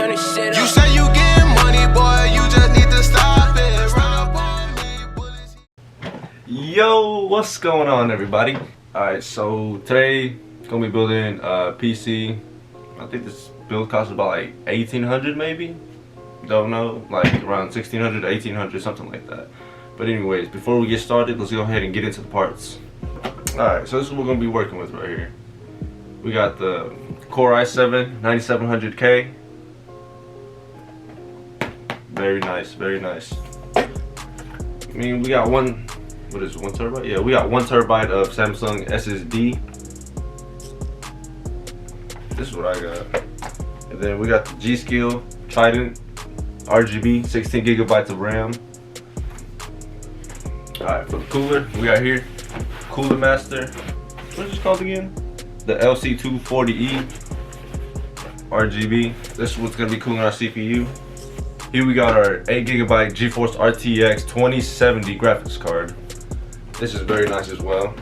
turn this shit up. You say you getting money, boy, you just need to stop it. Run up on me, bullets. Yo, what's going on, everybody? Alright, so today gonna be building a PC. I think this build cost about like 1800 maybe, don't know, like around 1600 to 1800, something like that. But anyways, before we get started, let's go ahead and get into the parts. Alright, so this is what we're gonna be working with right here. We got the Core i7 9700K. Very nice, very nice. I mean, we got one terabyte? Yeah, we got 1 terabyte of Samsung SSD. This is what I got. And then we got the G-Skill Trident RGB, 16 gigabytes of RAM. Alright, for the cooler, we got here Cooler Master. What is this called again? The LC240E RGB. This is what's gonna be cooling our CPU. Here we got our 8 gigabyte GeForce RTX 2070 graphics card. This is very nice as well.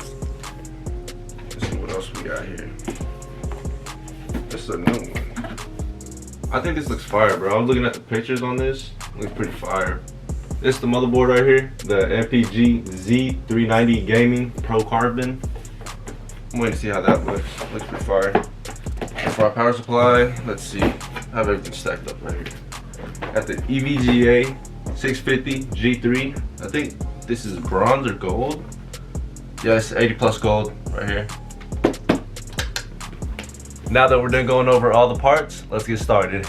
Let's see what else we got here. This is a new one. I think this looks fire, bro. I was looking at the pictures on this. It looks pretty fire. This is the motherboard right here, the MPG Z390 Gaming Pro Carbon. I'm waiting to see how that looks. Looks pretty fire. And for our power supply, let's see. I have everything stacked up right here. Got the EVGA 650 G3. I think this is bronze or gold. Yeah, it's 80 plus gold right here. Now that we're done going over all the parts, let's get started.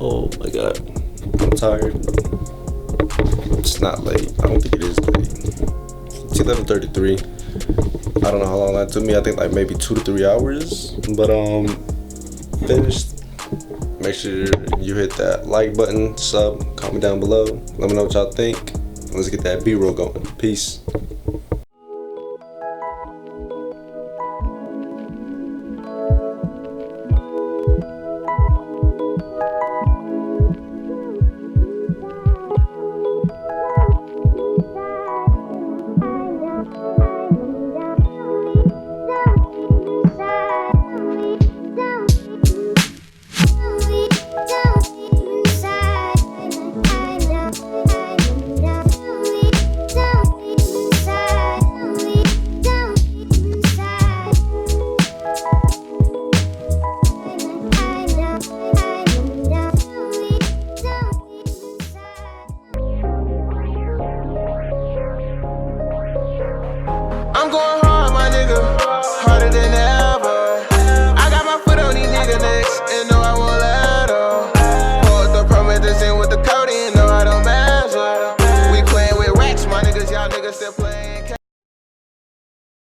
Oh my god, I'm tired. It's not late. I don't think it is late. It's 11:33. I don't know how long that took me. I think like maybe 2 to 3 hours. But finished. Make sure you hit that like button, sub, comment down below. Let me know what y'all think. Let's get that B-roll going. Peace.